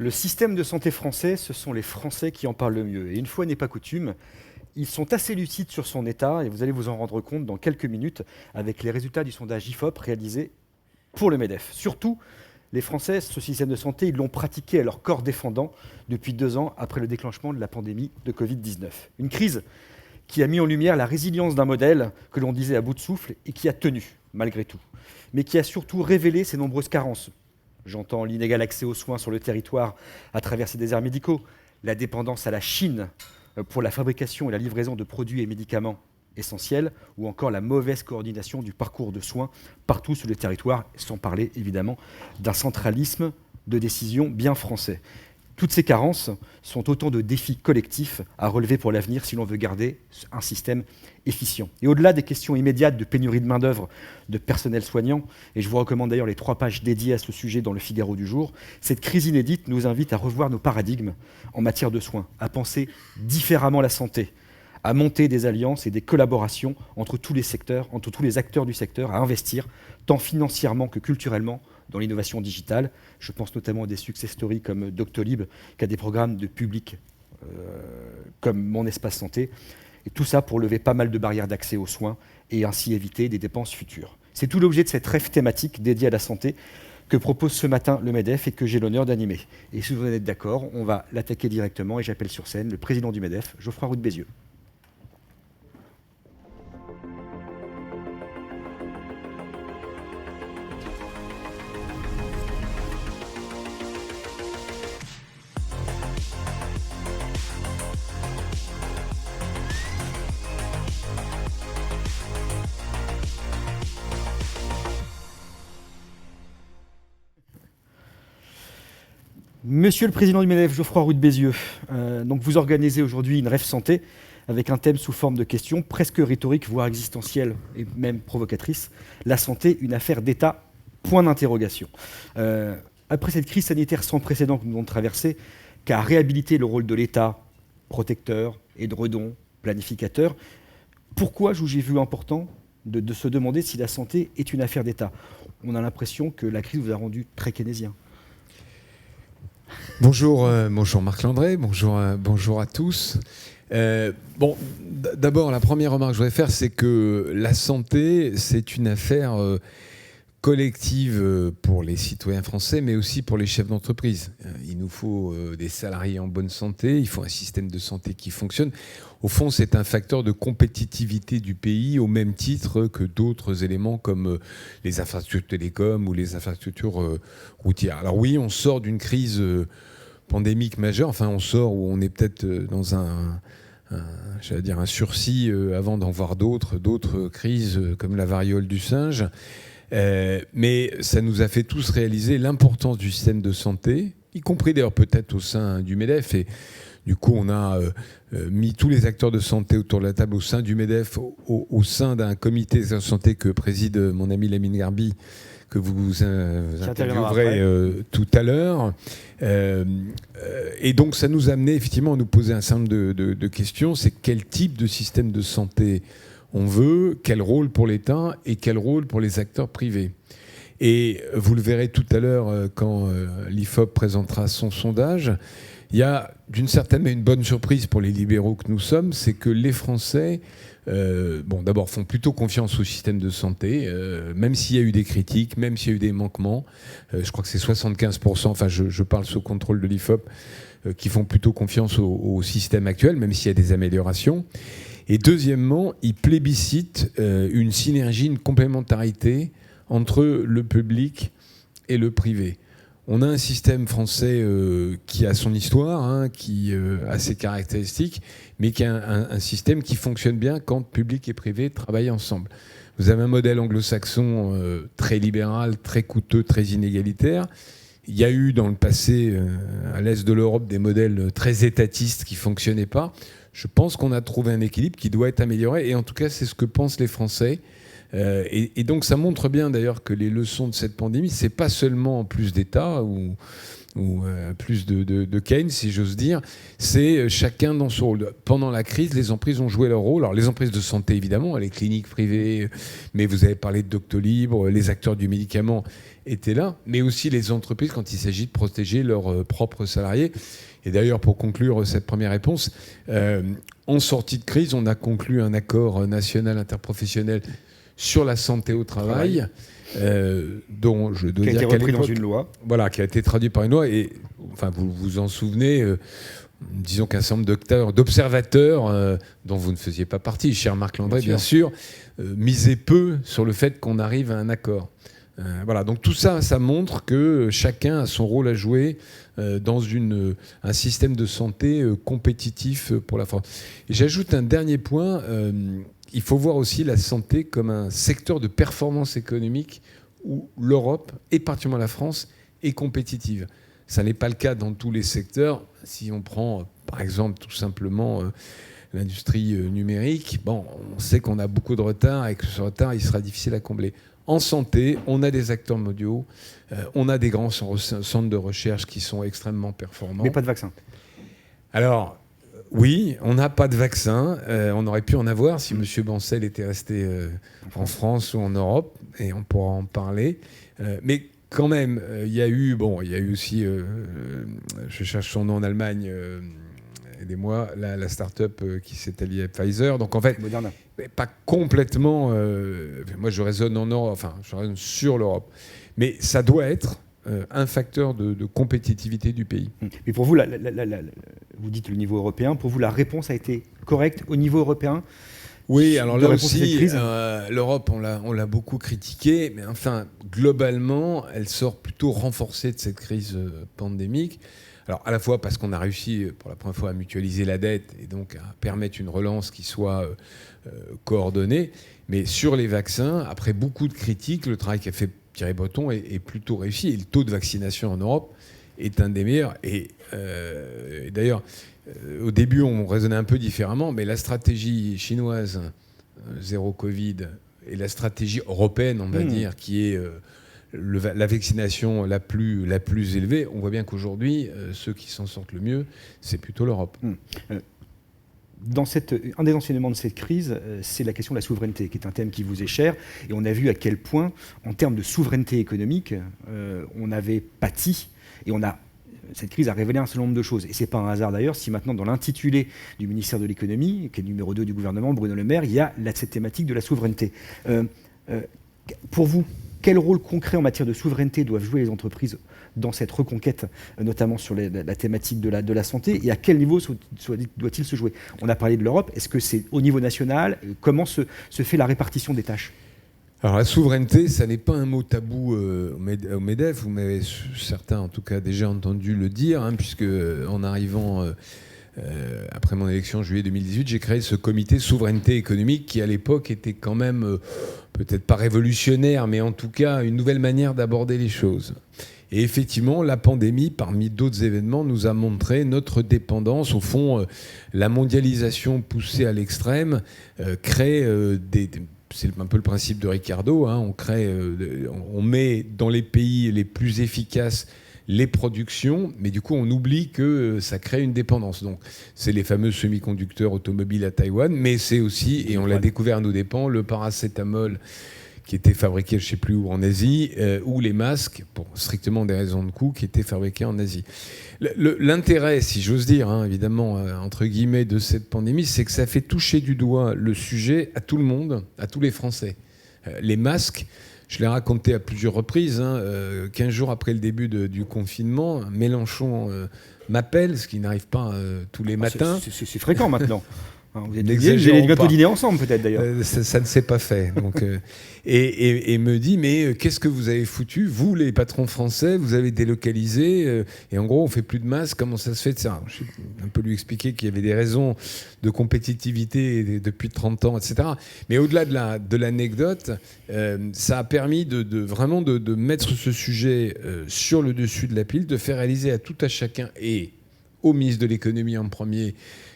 Le système de santé français, ce sont les Français qui en parlent le mieux. Et une fois n'est pas coutume, ils sont assez lucides sur son état, et vous allez vous en rendre compte dans quelques minutes avec les résultats du sondage IFOP réalisé pour le MEDEF. Surtout, les Français, ce système de santé, ils l'ont pratiqué à leur corps défendant depuis 2 ans après le déclenchement de la pandémie de Covid-19. Une crise qui a mis en lumière la résilience d'un modèle que l'on disait à bout de souffle et qui a tenu, malgré tout, mais qui a surtout révélé ses nombreuses carences. J'entends l'inégal accès aux soins sur le territoire à travers ces déserts médicaux, la dépendance à la Chine pour la fabrication et la livraison de produits et médicaments essentiels, ou encore la mauvaise coordination du parcours de soins partout sur le territoire, sans parler évidemment d'un centralisme de décision bien français. Toutes ces carences sont autant de défis collectifs à relever pour l'avenir si l'on veut garder un système efficient. Et au-delà des questions immédiates de pénurie de main-d'œuvre, de personnel soignant, et je vous recommande d'ailleurs les 3 pages dédiées à ce sujet dans le Figaro du jour, cette crise inédite nous invite à revoir nos paradigmes en matière de soins, à penser différemment la santé, à monter des alliances et des collaborations entre tous les secteurs, entre tous les acteurs du secteur, à investir tant financièrement que culturellement dans l'innovation digitale. Je pense notamment à des success stories comme Doctolib, qui a des programmes de public comme Mon Espace Santé. Et tout ça pour lever pas mal de barrières d'accès aux soins et ainsi éviter des dépenses futures. C'est tout l'objet de cette rêve thématique dédiée à la santé que propose ce matin le MEDEF et que j'ai l'honneur d'animer. Et si vous en êtes d'accord, on va l'attaquer directement et j'appelle sur scène le président du MEDEF, Geoffroy Roux de Bézieux. Monsieur le président du MEDEF, Geoffroy Roux de Bézieux, donc vous organisez aujourd'hui une rêve santé avec un thème sous forme de questions presque rhétorique, voire existentielle et même provocatrice. La santé, une affaire d'État, point d'interrogation. Après cette crise sanitaire sans précédent que nous avons traversée, qui a réhabilité le rôle de l'État, protecteur, édredon, planificateur, pourquoi j'ai vu important de se demander si la santé est une affaire d'État? On a l'impression que la crise vous a rendu très keynésien. Bonjour, bonjour Marc Landré, bonjour à tous. D'abord, la première remarque que je voudrais faire, c'est que la santé, c'est une affaire collective pour les citoyens français, mais aussi pour les chefs d'entreprise. Il nous faut des salariés en bonne santé, il faut un système de santé qui fonctionne. Au fond, c'est un facteur de compétitivité du pays au même titre que d'autres éléments comme les infrastructures télécoms ou les infrastructures routières. Alors oui, on sort d'une crise pandémique majeure, enfin on sort où on est peut-être dans un sursis avant d'en voir d'autres crises comme la variole du singe. Mais ça nous a fait tous réaliser l'importance du système de santé, y compris d'ailleurs peut-être au sein du MEDEF. Et du coup, on a mis tous les acteurs de santé autour de la table au sein du MEDEF, au sein d'un comité de santé que préside mon ami Lamine Garbi, que vous interviewerez tout à l'heure. Et donc, ça nous a amené effectivement à nous poser un certain nombre de questions. C'est quel type de système de santé on veut, quel rôle pour l'État et quel rôle pour les acteurs privés. Et vous le verrez tout à l'heure quand l'IFOP présentera son sondage. Il y a d'une certaine mais une bonne surprise pour les libéraux que nous sommes, c'est que les Français, d'abord font plutôt confiance au système de santé, même s'il y a eu des critiques, même s'il y a eu des manquements. Je crois que c'est 75%, enfin je parle sous contrôle de l'IFOP, qui font plutôt confiance au système actuel, même s'il y a des améliorations. Et deuxièmement, ils plébiscitent une synergie, une complémentarité entre le public et le privé. On a un système français qui a son histoire, qui a ses caractéristiques, mais qui a un système qui fonctionne bien quand public et privé travaillent ensemble. Vous avez un modèle anglo-saxon très libéral, très coûteux, très inégalitaire. Il y a eu dans le passé, à l'est de l'Europe, des modèles très étatistes qui ne fonctionnaient pas. Je pense qu'on a trouvé un équilibre qui doit être amélioré, et en tout cas, c'est ce que pensent les Français. Et donc ça montre bien d'ailleurs que les leçons de cette pandémie, c'est pas seulement plus d'État ou plus de Keynes, si j'ose dire, c'est chacun dans son rôle. Pendant la crise, les entreprises ont joué leur rôle. Alors les entreprises de santé, évidemment, les cliniques privées, mais vous avez parlé de Doctolib, les acteurs du médicament étaient là, mais aussi les entreprises quand il s'agit de protéger leurs propres salariés. Et d'ailleurs, pour conclure cette première réponse, en sortie de crise, on a conclu un accord national interprofessionnel sur la santé au travail. Dont je dois qui a dire été repris dans une loi. Voilà, qui a été traduit par une loi. Et enfin, vous vous en souvenez, disons qu'un certain nombre d'observateurs, dont vous ne faisiez pas partie, cher Marc Landré, bien sûr, misaient peu sur le fait qu'on arrive à un accord. Voilà, donc tout ça, ça montre que chacun a son rôle à jouer dans un système de santé compétitif pour la France. Et j'ajoute un dernier point. Il faut voir aussi la santé comme un secteur de performance économique où l'Europe, et particulièrement la France, est compétitive. Ça n'est pas le cas dans tous les secteurs. Si on prend, par exemple, tout simplement l'industrie numérique, bon, on sait qu'on a beaucoup de retard et que ce retard, il sera difficile à combler. En santé, on a des acteurs mondiaux, on a des grands centres de recherche qui sont extrêmement performants. Mais pas de vaccin. Alors, oui, on n'a pas de vaccin. On aurait pu en avoir si M. Bancel était resté en France ou en Europe, et on pourra en parler. Mais quand même, il y a eu aussi, je cherche son nom en Allemagne, aidez-moi, la start-up qui s'est alliée à Pfizer. Donc en fait, Moderna. Pas complètement. Moi, je raisonne en Europe, enfin, je raisonne sur l'Europe. Mais ça doit être un facteur de compétitivité du pays. Mais pour vous, vous dites le niveau européen, pour vous, la réponse a été correcte au niveau européen? Oui, alors là aussi, l'Europe, on l'a beaucoup critiquée, mais enfin, globalement, elle sort plutôt renforcée de cette crise pandémique. Alors, à la fois parce qu'on a réussi, pour la première fois, à mutualiser la dette et donc à permettre une relance qui soit coordonnée. Mais sur les vaccins, après beaucoup de critiques, le travail qu'a fait Thierry Breton est plutôt réussi. Et le taux de vaccination en Europe est un des meilleurs. Et d'ailleurs, au début, on raisonnait un peu différemment, mais la stratégie chinoise, zéro Covid, et la stratégie européenne, on va dire, qui est la vaccination la plus élevée, on voit bien qu'aujourd'hui, ceux qui s'en sortent le mieux, c'est plutôt l'Europe. Un des enseignements de cette crise, c'est la question de la souveraineté, qui est un thème qui vous est cher. Et on a vu à quel point, en termes de souveraineté économique, on avait pâti. Et cette crise a révélé un certain nombre de choses. Et ce n'est pas un hasard d'ailleurs si maintenant, dans l'intitulé du ministère de l'économie, qui est le numéro 2 du gouvernement, Bruno Le Maire, il y a cette thématique de la souveraineté. Pour vous, quel rôle concret en matière de souveraineté doivent jouer les entreprises dans cette reconquête, notamment sur la thématique de la santé, et à quel niveau doit-il se jouer? On a parlé de l'Europe, est-ce que c'est au niveau national? Comment se fait la répartition des tâches? Alors la souveraineté, ça n'est pas un mot tabou au MEDEF, vous m'avez certains en tout cas déjà entendu le dire, puisque en arrivant après mon élection en juillet 2018, j'ai créé ce comité souveraineté économique qui à l'époque était quand même peut-être pas révolutionnaire, mais en tout cas une nouvelle manière d'aborder les choses. Et effectivement, la pandémie, parmi d'autres événements, nous a montré notre dépendance. Au fond, la mondialisation poussée à l'extrême crée c'est un peu le principe de Ricardo, on met dans les pays les plus efficaces les productions, mais du coup on oublie que ça crée une dépendance. Donc c'est les fameux semi-conducteurs automobiles à Taïwan, mais c'est aussi, et on l'a découvert à nos dépens, le paracétamol qui était fabriqué je ne sais plus où en Asie, ou les masques, pour strictement des raisons de coût, qui étaient fabriqués en Asie. L'intérêt, si j'ose dire, évidemment, entre guillemets, de cette pandémie, c'est que ça fait toucher du doigt le sujet à tout le monde, à tous les Français. Les masques, je l'ai raconté à plusieurs reprises, 15 jours après le début du confinement, Mélenchon m'appelle, ce qui n'arrive pas tous les matins. C'est fréquent maintenant. Vous allez bientôt dîner ensemble, peut-être, d'ailleurs. Ça ne s'est pas fait. Donc, et me dit, mais qu'est-ce que vous avez foutu? Vous, les patrons français, vous avez délocalisé. Et en gros, on ne fait plus de masques. Comment ça se fait de ça? Je vais un peu lui expliquer qu'il y avait des raisons de compétitivité depuis 30 ans, etc. Mais au-delà de l'anecdote, ça a permis vraiment de mettre ce sujet sur le dessus de la pile, de faire réaliser à tout à chacun, et au ministre de l'économie en premier,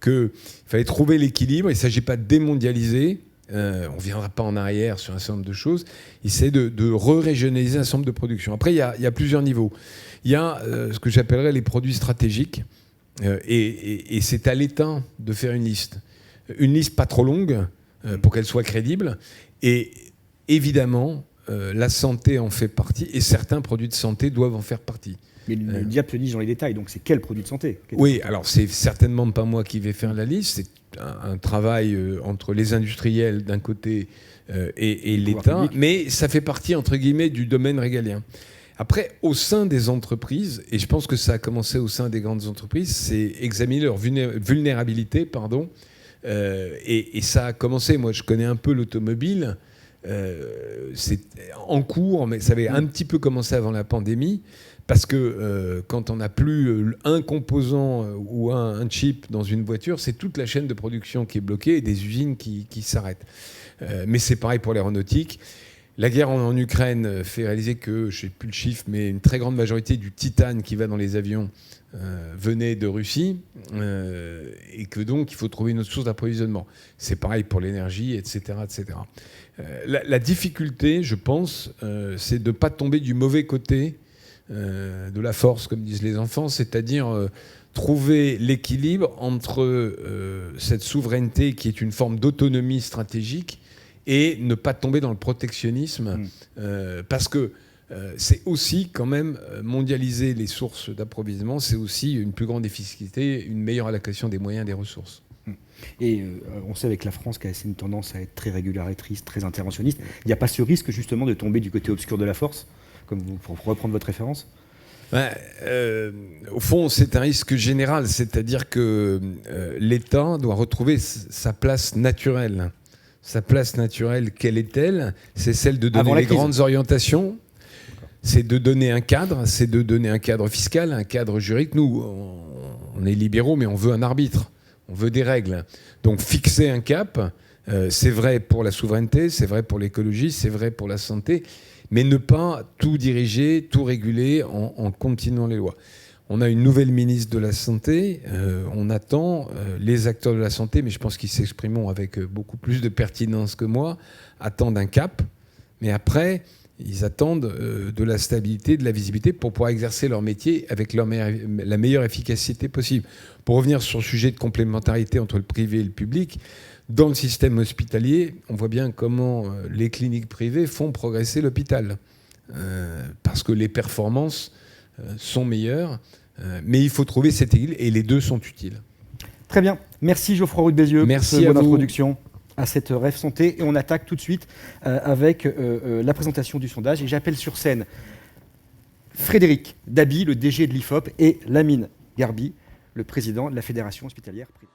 qu'il fallait trouver l'équilibre. Il ne s'agit pas de démondialiser. on ne viendra pas en arrière sur un certain nombre de choses. Il essaie de régionaliser un certain nombre de productions. Après, il y a plusieurs niveaux. Il y a ce que j'appellerais les produits stratégiques. Et c'est à l'État de faire une liste. Une liste pas trop longue pour qu'elle soit crédible. Et évidemment, la santé en fait partie. Et certains produits de santé doivent en faire partie. Mais le diable se niche dans les détails. Donc c'est quel produit de santé? Oui, alors c'est certainement pas moi qui vais faire la liste. C'est un travail entre les industriels d'un côté et l'État. Mais ça fait partie, entre guillemets, du domaine régalien. Après, au sein des entreprises, et je pense que ça a commencé au sein des grandes entreprises, c'est examiner leur vulnérabilité, et ça a commencé, moi je connais un peu l'automobile, c'est en cours, mais ça avait un petit peu commencé avant la pandémie, parce que quand on n'a plus un composant ou un chip dans une voiture, c'est toute la chaîne de production qui est bloquée et des usines qui s'arrêtent. Mais c'est pareil pour l'aéronautique. La guerre en Ukraine fait réaliser que, je ne sais plus le chiffre, mais une très grande majorité du titane qui va dans les avions venait de Russie, et que donc il faut trouver une autre source d'approvisionnement. C'est pareil pour l'énergie, etc. etc. La difficulté, je pense, c'est de ne pas tomber du mauvais côté de la force, comme disent les enfants, c'est-à-dire trouver l'équilibre entre cette souveraineté qui est une forme d'autonomie stratégique et ne pas tomber dans le protectionnisme, parce que c'est aussi quand même mondialiser les sources d'approvisionnement, c'est aussi une plus grande efficacité, une meilleure allocation des moyens et des ressources. Et on sait avec la France qu'elle a une tendance à être très régulatrice, très interventionniste. Il n'y a pas ce risque justement de tomber du côté obscur de la force, comme vous, pour reprendre votre référence? Au fond, c'est un risque général, c'est-à-dire que l'État doit retrouver sa place naturelle. Sa place naturelle, quelle est-elle? C'est celle de donner les grandes orientations, c'est de donner un cadre, c'est de donner un cadre fiscal, un cadre juridique. Nous, on est libéraux, mais on veut un arbitre, on veut des règles. Donc fixer un cap, c'est vrai pour la souveraineté, c'est vrai pour l'écologie, c'est vrai pour la santé, mais ne pas tout diriger, tout réguler en continuant les lois. On a une nouvelle ministre de la Santé, on attend, les acteurs de la santé, mais je pense qu'ils s'exprimeront avec beaucoup plus de pertinence que moi, attendent un cap, mais après, ils attendent de la stabilité, de la visibilité pour pouvoir exercer leur métier avec la meilleure efficacité possible. Pour revenir sur le sujet de complémentarité entre le privé et le public, dans le système hospitalier, on voit bien comment les cliniques privées font progresser l'hôpital, parce que les performances sont meilleures, mais il faut trouver cet équilibre et les deux sont utiles. Très bien. Merci Geoffroy Roux de Bézieux pour cette bonne introduction à cette Rêve Santé. Et on attaque tout de suite avec la présentation du sondage. Et j'appelle sur scène Frédéric Dabi, le DG de l'IFOP, et Lamine Garbi, le président de la Fédération hospitalière privée.